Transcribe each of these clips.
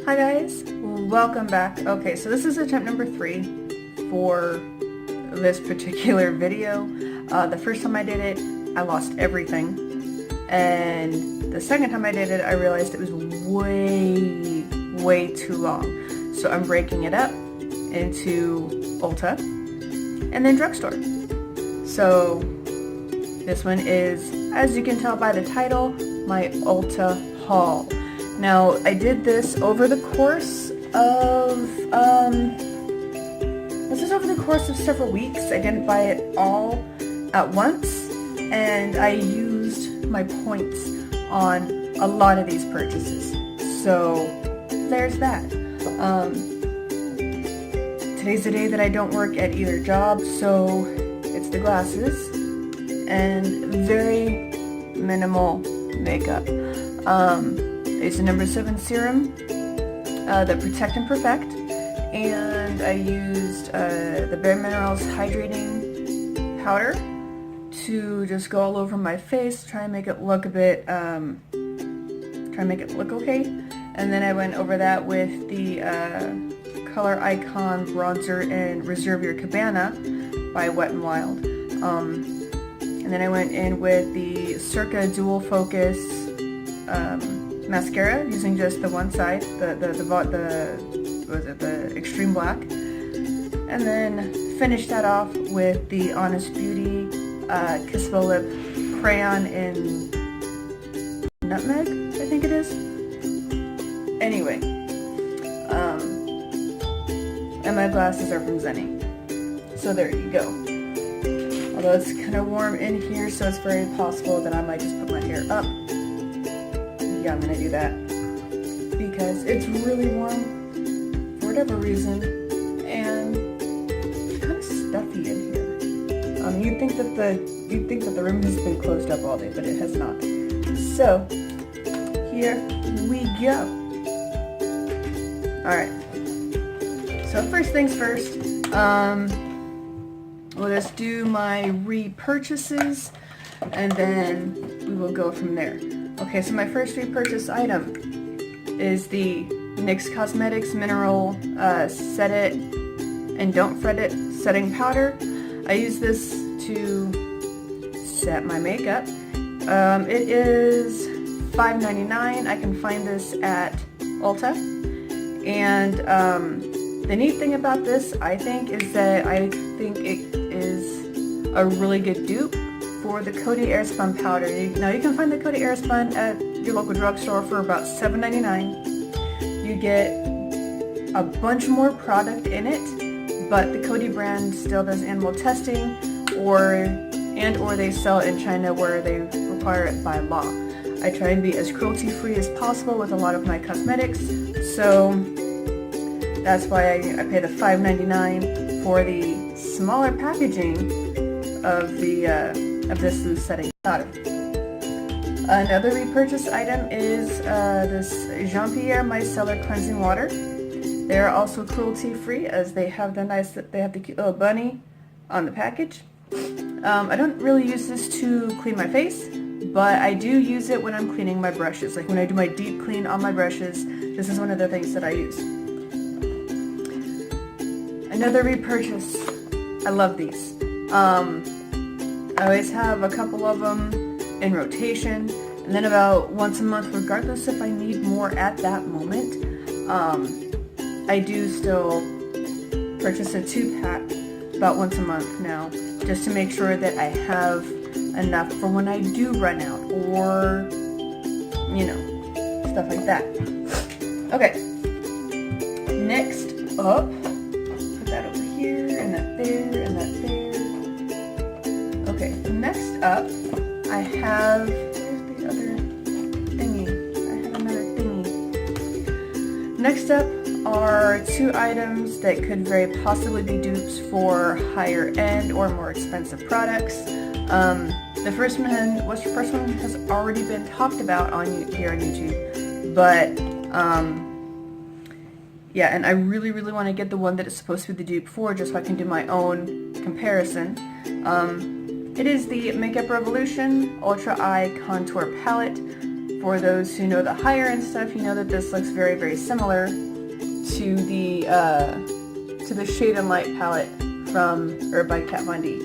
Hi guys, welcome back. Okay, so this is attempt number 3 for this particular video. The first time I did it, I lost everything, and the second time I did it, I realized it was way too long. So I'm breaking it up into Ulta and then drugstore. So this one is, as you can tell by the title, my Ulta haul. Now, I did this over the course of, several weeks. I didn't buy it all at once, and I used my points on a lot of these purchases. So, there's that. Today's the day that I don't work at either job, so it's the glasses and very minimal makeup. It's the number 7 serum, the Protect and Perfect, and I used the BareMinerals hydrating powder to just go all over my face, try and make it look a bit, okay. And then I went over that with the Color Icon bronzer in Reserve Your Cabana by Wet n Wild. And then I went in with the Circa Dual Focus mascara, using just the one side, the Extreme Black, and then finished that off with the Honest Beauty Kissable Lip Crayon in Nutmeg, I think it is. Anyway, and my glasses are from Zenny. So there you go. Although it's kind of warm in here, so it's very possible that I might just put my hair up. Yeah, I'm gonna do that because it's really warm for whatever reason, and it's kind of stuffy in here. You'd think that the room has been closed up all day, but it has not. So here we go. All right. So first things first. We'll just do my repurchases, and then we will go from there. Okay, so my first repurchase item is the NYX Cosmetics Mineral Set It and Don't Fret It Setting Powder. I use this to set my makeup. It is $5.99. I can find this at Ulta. And the neat thing about this, I think, is that I think it is a really good dupe for the Coty Airspun powder. Now you can find the Coty Airspun at your local drugstore for about $7.99. You get a bunch more product in it, but the Coty brand still does animal testing, or they sell it in China where they require it by law. I try and be as cruelty-free as possible with a lot of my cosmetics, so that's why I pay the $5.99 for the smaller packaging of this loose setting powder. Another repurchase item is this Jean-Pierre Micellar Cleansing Water. They are also cruelty-free, as they have the cute little bunny on the package. I don't really use this to clean my face, but I do use it when I'm cleaning my brushes. Like when I do my deep clean on my brushes, this is one of the things that I use. Another repurchase. I love these. I always have a couple of them in rotation, and then about once a month, regardless if I need more at that moment, I do still purchase a 2-pack about once a month now, just to make sure that I have enough for when I do run out, or, you know, stuff like that. Okay, next up, put that over here, and that there, and that there. Okay, next up, I have, where's the other thingy? I have another thingy. Next up are 2 items that could very possibly be dupes for higher end or more expensive products. The first one has already been talked about here on YouTube, but yeah, and I really want to get the one that it's supposed to be the dupe for, just so I can do my own comparison. It is the Makeup Revolution Ultra Eye Contour Palette for those who know the higher end stuff, you know that this looks very, very similar to the Shade and Light palette by Kat Von D.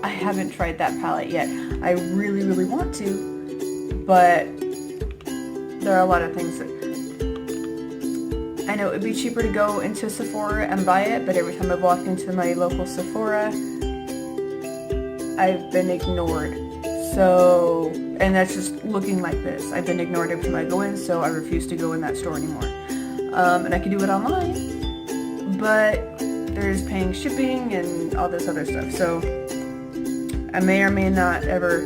I haven't tried that palette yet. I really, really want to, but there are a lot of things that I know it would be cheaper to go into Sephora and buy it, but every time I've walked into my local Sephora, I've been ignored. So, and that's just looking like this. I've been ignored every time I go in, so I refuse to go in that store anymore. And I can do it online, but there's paying shipping and all this other stuff. So I may or may not ever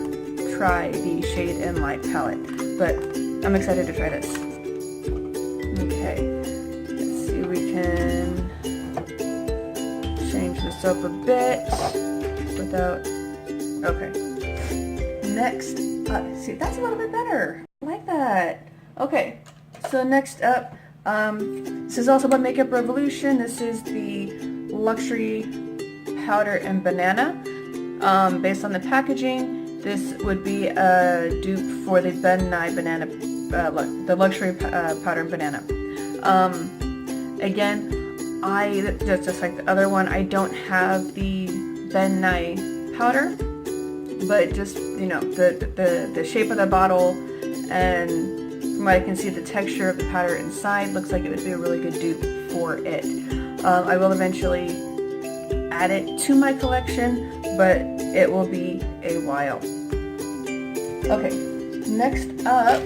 try the Shade and Light palette, but I'm excited to try this. Okay, let's see, we can change this up a bit without, okay. Next, see, that's a little bit better. I like that. Okay, so next up, this is also by Makeup Revolution. This is the Luxury Powder and Banana. Based on the packaging, this would be a dupe for the Ben Nye Banana, the Luxury Powder and Banana. Again, just like the other one, I don't have the Ben Nye powder, but just, you know, the shape of the bottle and from what I can see, the texture of the powder inside looks like it would be a really good dupe for it. I will eventually add it to my collection, but it will be a while. Okay, next up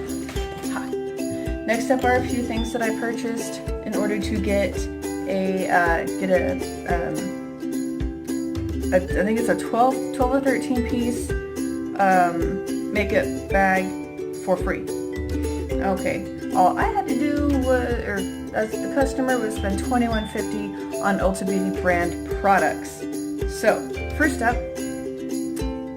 are a few things that I purchased in order to get I think it's a 12 or 13 piece makeup bag for free. Okay, all I had to do as the customer was spend $21.50 on Ulta Beauty brand products. So, first up,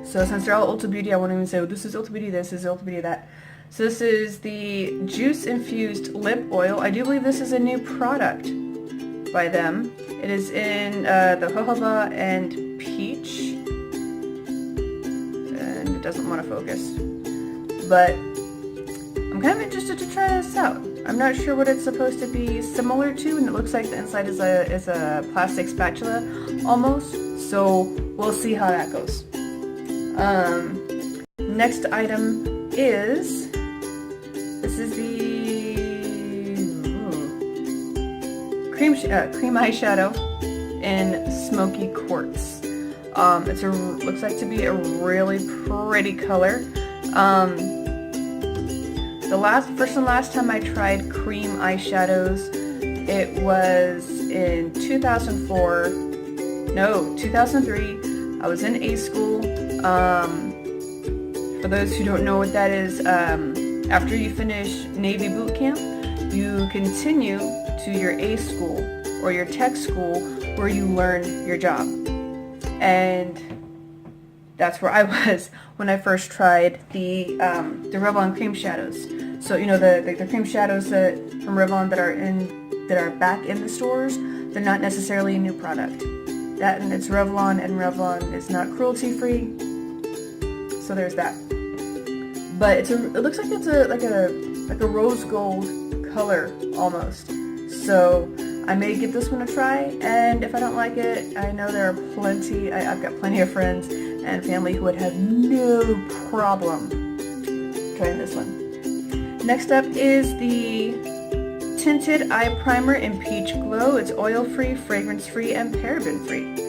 since they're all Ulta Beauty, I won't even say, oh, this is Ulta Beauty, this is Ulta Beauty, that. So this is the Juice Infused Lip Oil. I do believe this is a new product by them. It is in the Jojoba and Peach. And it doesn't want to focus. But I'm kind of interested to try this out. I'm not sure what it's supposed to be similar to, and it looks like the inside is a plastic spatula almost. So we'll see how that goes. Next item is, this is the cream eyeshadow in Smoky Quartz. Looks like to be a really pretty color. The first and last time I tried cream eyeshadows, it was in 2003. I was in A school. For those who don't know what that is, after you finish Navy boot camp, you continue to your A school or your tech school where you learn your job. And that's where I was when I first tried the Revlon cream shadows. So, you know, the cream shadows from Revlon that are back in the stores, they're not necessarily a new product. That, and it's Revlon, and Revlon is not cruelty free. So there's that. But it looks like it's like a rose gold color almost. So I may give this one a try, and if I don't like it, I know there are plenty. I've got plenty of friends and family who would have no problem trying this one. Next up is the Tinted Eye Primer in Peach Glow. It's oil-free, fragrance-free, and paraben-free.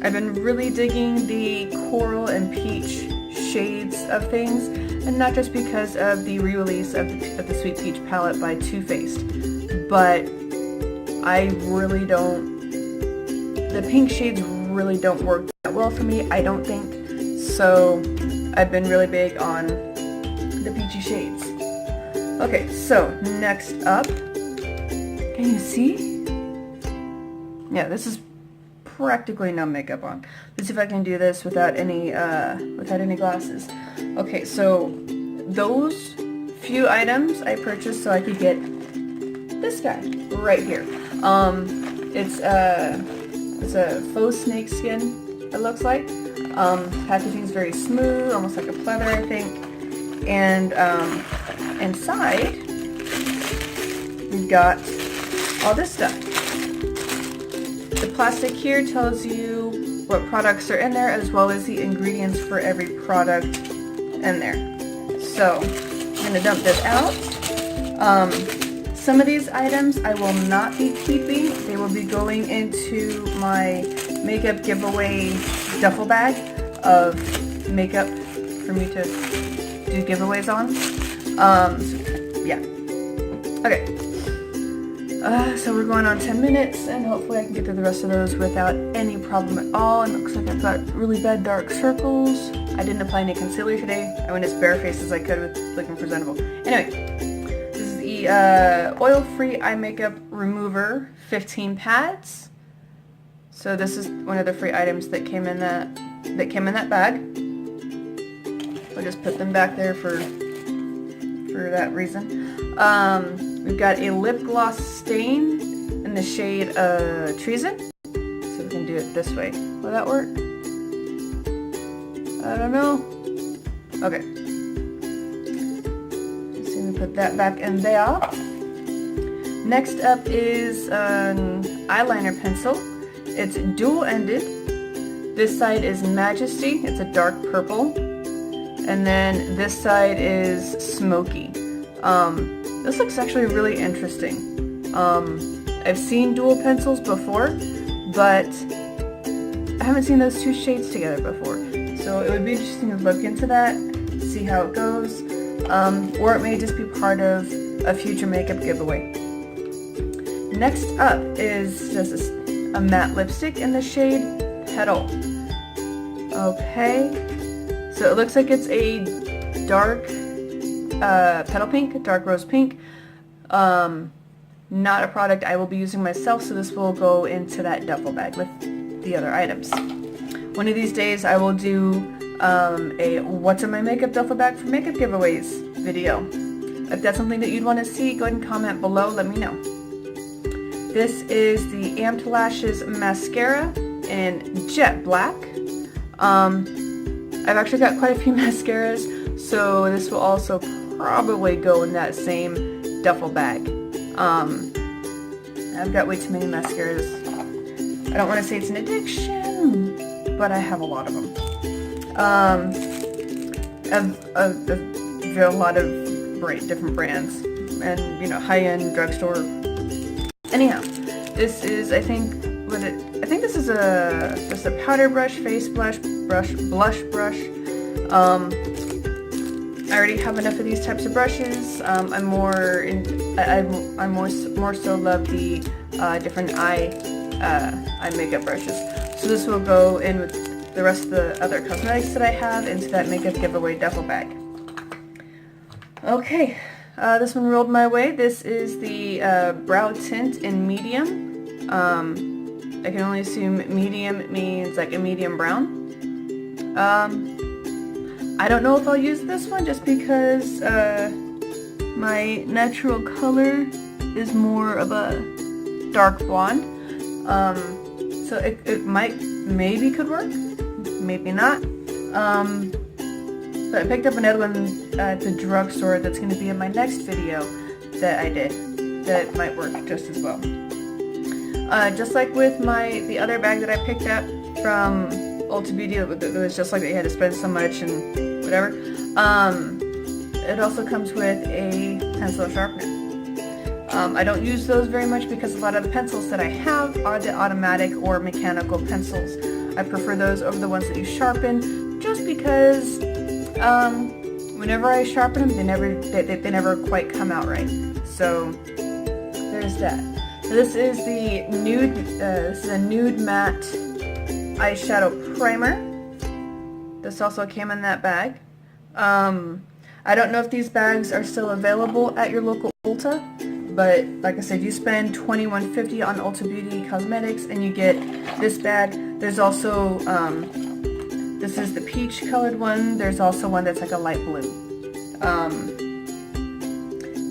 I've been really digging the coral and peach shades of things, and not just because of the re-release of the Sweet Peach palette by Too Faced, but I really don't, the pink shades really don't work that well for me, I don't think, so I've been really big on the peachy shades. Okay, so next up, can you see? Yeah, this is practically no makeup on. Let's see if I can do this without any glasses. Okay, so those few items I purchased so I could get this guy right here. It's a faux snake skin, it looks like. Packaging is very smooth, almost like a pleather, I think. And inside, we've got all this stuff. The plastic here tells you what products are in there, as well as the ingredients for every product in there. So I'm going to dump this out. Some of these items I will not be keeping. They will be going into my makeup giveaway duffel bag of makeup for me to do giveaways on. Yeah. Okay. So we're going on 10 minutes, and hopefully I can get through the rest of those without any problem at all. And it looks like I've got really bad dark circles. I didn't apply any concealer today. I went as barefaced as I could with looking presentable. Anyway, this is the oil-free eye makeup remover 15 pads. So this is one of the free items that came in that bag. I'll just put them back there for that reason. We've got a lip gloss stain in the shade Treason. So we can do it this way. Will that work? I don't know. Okay. Just going to put that back in there. Next up is an eyeliner pencil. It's dual-ended. This side is Majesty. It's a dark purple. And then this side is Smoky. This looks actually really interesting. I've seen dual pencils before, but I haven't seen those two shades together before. So it would be interesting to look into that, see how it goes, or it may just be part of a future makeup giveaway. Next up is just a matte lipstick in the shade Petal. Okay, so it looks like it's a dark petal pink, dark rose pink. Not a product I will be using myself, so this will go into that duffel bag with the other items. One of these days I will do a what's in my makeup duffel bag for makeup giveaways video. If that's something that you'd want to see, go ahead and comment below, let me know. This is the Amped Lashes mascara in jet black. I've actually got quite a few mascaras, so this will also probably go in that same duffel bag. I've got way too many mascaras. I don't want to say it's an addiction, but I have a lot of them. I've a lot of different brands, and you know, high-end drugstore. Anyhow, this is I think this is just a powder brush, face blush brush. I already have enough of these types of brushes. I more so love the different eye makeup brushes. So this will go in with the rest of the other cosmetics that I have into that makeup giveaway duffel bag. Okay, this one rolled my way. This is the brow tint in medium. I can only assume medium means like a medium brown. I don't know if I'll use this one just because my natural color is more of a dark blonde. So it maybe could work, maybe not. But I picked up another one at the drugstore that's going to be in my next video that I did that might work just as well. Just like with the other bag that I picked up from Ulta Beauty, it was just like that you had to spend so much and whatever. It also comes with a pencil sharpener. I don't use those very much because a lot of the pencils that I have are the automatic or mechanical pencils. I prefer those over the ones that you sharpen, just because whenever I sharpen them, they never quite come out right. So there's that. So this is the nude. This is a nude matte eyeshadow primer. This also came in that bag. I don't know if these bags are still available at your local Ulta, but like I said, you spend $21.50 on Ulta Beauty cosmetics and you get this bag. There's also this is the peach colored one. There's also one that's like a light blue.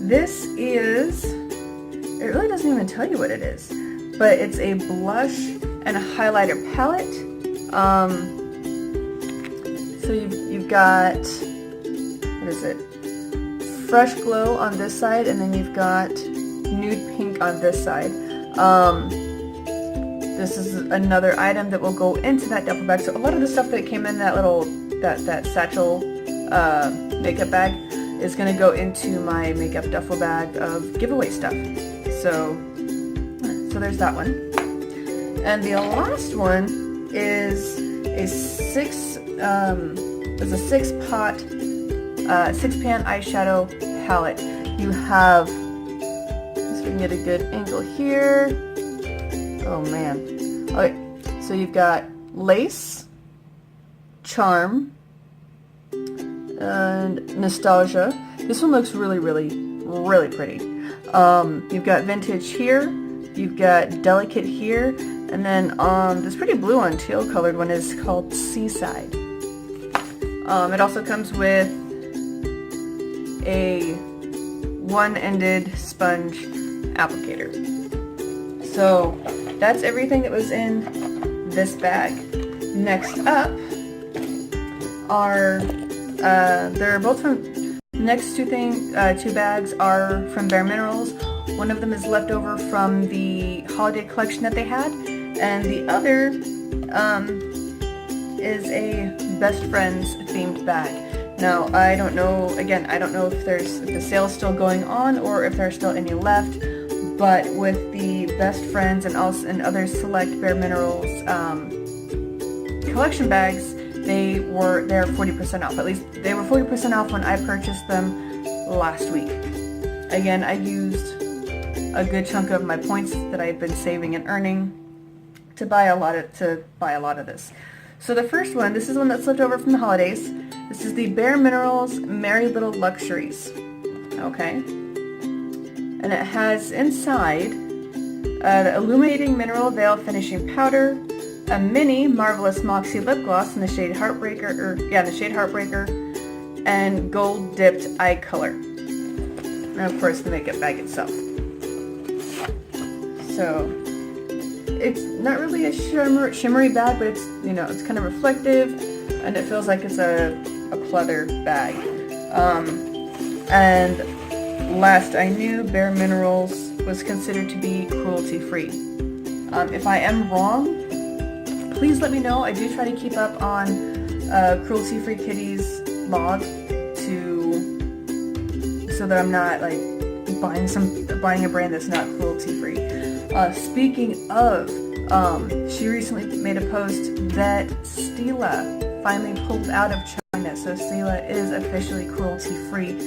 This is, it really doesn't even tell you what it is, but it's a blush and a highlighter palette. So you've got what is it? Fresh Glow on this side, and then you've got Nude Pink on this side. This is another item that will go into that duffel bag. So a lot of the stuff that came in that little, that satchel makeup bag is going to go into my makeup duffel bag of giveaway stuff. So there's that one. And the last one is a six pan eyeshadow palette. You have, let's get a good angle here. Oh man. Okay, so you've got Lace, Charm, and Nostalgia. This one looks really pretty. You've got Vintage here, you've got Delicate here, and then this pretty blue one, teal colored one, is called Seaside. It also comes with a one-ended sponge applicator. So that's everything that was in this bag. Next up are they're both from, next two bags are from BareMinerals. One of them is left over from the holiday collection that they had, and the other is a Best Friends themed bag. Now, I don't know, again, I don't know if the sale's still going on or if there are still any left, but with the Best Friends and other select BareMinerals collection bags, they're 40% off. At least they were 40% off when I purchased them last week. Again, I used a good chunk of my points that I've been saving and earning to buy a lot of this. So the first one, this is one that's left over from the holidays. This is the BareMinerals Merry Little Luxuries. Okay. And it has inside the Illuminating Mineral Veil Finishing Powder, a mini Marvelous Moxie Lip Gloss in the shade Heartbreaker, and gold dipped eye color. And of course the makeup bag itself. So it's not really a shimmery bag, but it's, you know, it's kind of reflective, and it feels like it's a pleather bag. And last I knew, BareMinerals was considered to be cruelty-free. If I am wrong, please let me know. I do try to keep up on Cruelty-Free Kitties blog so that I'm not like buying a brand that's not cruelty-free. Speaking of, she recently made a post that Stila finally pulled out of China, so Stila is officially cruelty-free.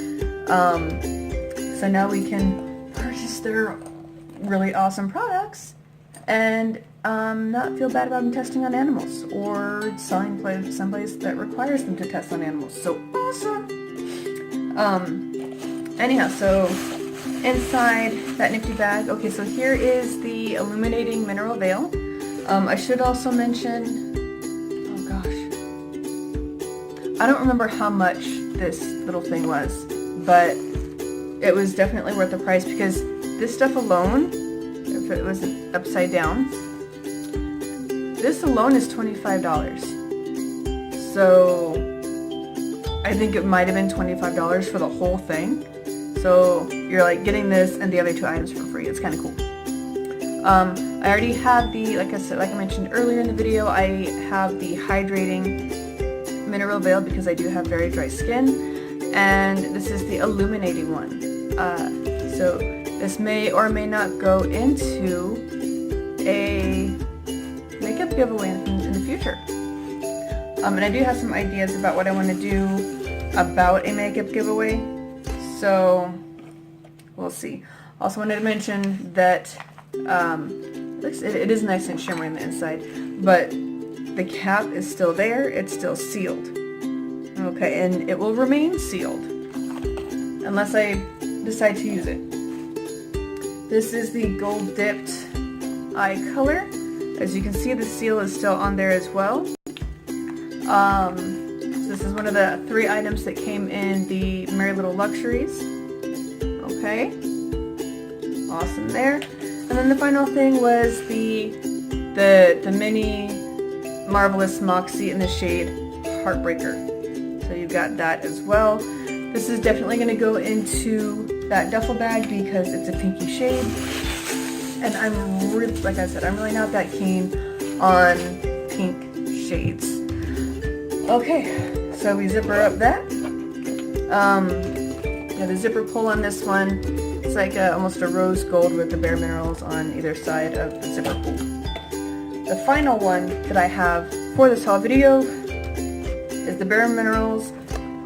So now we can purchase their really awesome products and not feel bad about them testing on animals or selling someplace that requires them to test on animals. So awesome! Anyhow, so inside that nifty bag, okay, so here is the Illuminating Mineral Veil. I should also mention, oh gosh, I don't remember how much this little thing was, but it was definitely worth the price, because this stuff alone, if it wasn't upside down, this alone is $25. So I think it might have been $25 for the whole thing. So you're like getting this and the other two items for free. It's kind of cool. I already have the, like I mentioned earlier in the video, I have the hydrating mineral veil because I do have very dry skin. And this is the illuminating one. So this may or may not go into a makeup giveaway in the future. And I do have some ideas about what I want to do about a makeup giveaway. So we'll see. Also wanted to mention that it is nice and shimmery on the inside, but the cap is still there. It's still sealed. Okay, and it will remain sealed unless I decide to use it. This is the gold dipped eye color. As you can see, the seal is still on there as well. So this is one of the 3 items that came in the Merry Little Luxuries. Okay, awesome there. And then the final thing was the mini Marvelous Moxie in the shade Heartbreaker. So you've got that as well. This is definitely going to go into that duffel bag because it's a pinky shade. And I'm really, like I said, I'm really not that keen on pink shades. Okay, so we zipper up that. Yeah, the zipper pull on this one, it's like almost a rose gold with the BareMinerals on either side of the zipper pull. The final one that I have for this haul video is the BareMinerals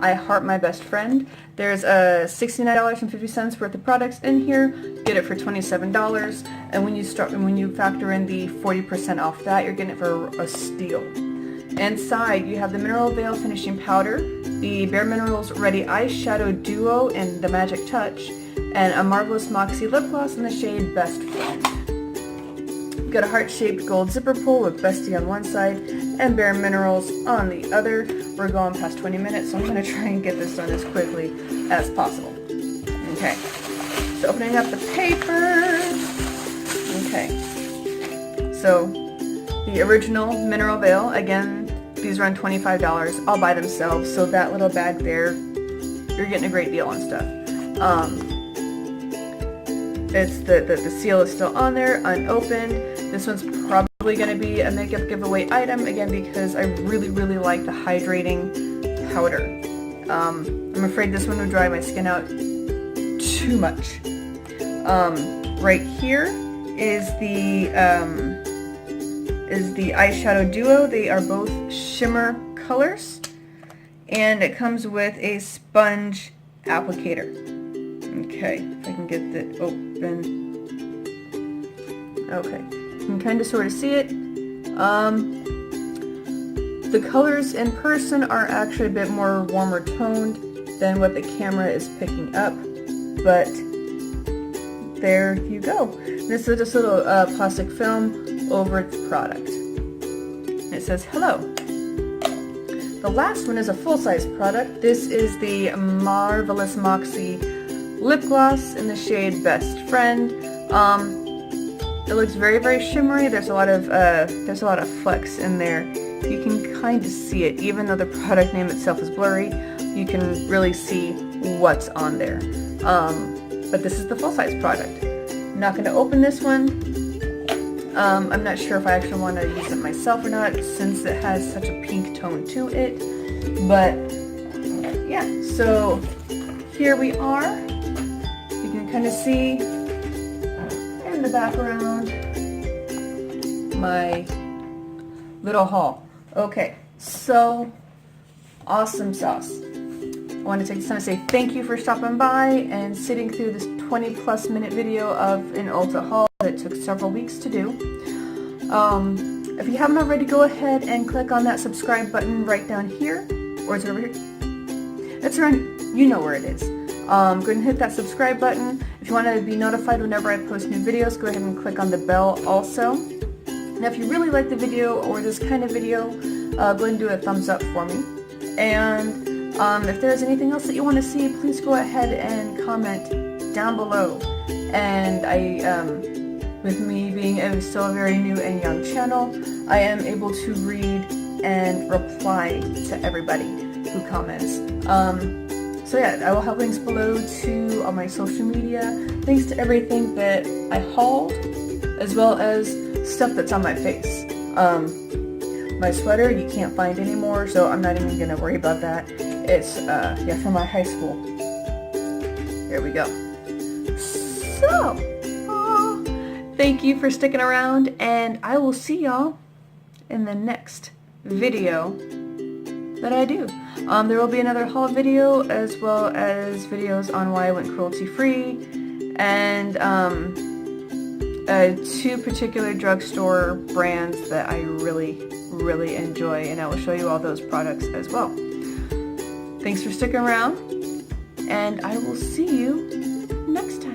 I Heart My Best Friend. There's $69.50 worth of products in here. You get it for $27, and when you factor in the 40% off that, you're getting it for a steal. Inside, you have the Mineral Veil Finishing Powder, the BareMinerals Ready Eyeshadow Duo in the Magic Touch, and a Marvelous Moxie Lip Gloss in the shade Best Friend. You've got a heart-shaped gold zipper pull with Bestie on one side and BareMinerals on the other. We're going past 20 minutes, so I'm going to try and get this done as quickly as possible. Okay, so opening up the paper. Okay, so the original Mineral Veil, again, these run $25 all by themselves, so that little bag there, you're getting a great deal on stuff. It's the seal is still on there, unopened. This one's probably going to be a makeup giveaway item, again, because I really, really like the hydrating powder. I'm afraid this one would dry my skin out too much. Right here is the eyeshadow duo. They are both shimmer colors, and it comes with a sponge applicator. Okay, if I can get that open. Okay, you can kind of sort of see it. The colors in person are actually a bit more warmer toned than what the camera is picking up, but there you go. This is just a little plastic film over the product. And it says hello. The last one is a full-size product. This is the Marvelous Moxie Lip Gloss in the shade Best Friend. It looks very, very shimmery. There's a lot of flecks in there. You can kind of see it, even though the product name itself is blurry. You can really see what's on there. But this is the full-size product. I'm not going to open this one. I'm not sure if I actually want to use it myself or not, since it has such a pink tone to it. But yeah, so here we are. You can kind of see in the background my little haul. Okay, so awesome sauce. I want to take this time to say thank you for stopping by and sitting through this 20+ minute video of an Ulta haul that took several weeks to do. If you haven't already, go ahead and click on that subscribe button right down here. Or is it over here? It's around, you know where it is. Go ahead and hit that subscribe button. If you want to be notified whenever I post new videos, go ahead and click on the bell also. Now if you really like the video or this kind of video, go ahead and do a thumbs up for me. And if there's anything else that you want to see, please go ahead and comment down below. And with me being still a very new and young channel, I am able to read and reply to everybody who comments. So yeah, I will have links below to all my social media, links to everything that I hauled, as well as stuff that's on my face. My sweater you can't find anymore, so I'm not even gonna worry about that. It's yeah, from my high school. There we go. So, thank you for sticking around, and I will see y'all in the next video that I do. There will be another haul video, as well as videos on why I went cruelty-free, and 2 particular drugstore brands that I really enjoy, and I will show you all those products as well. Thanks for sticking around, and I will see you next time.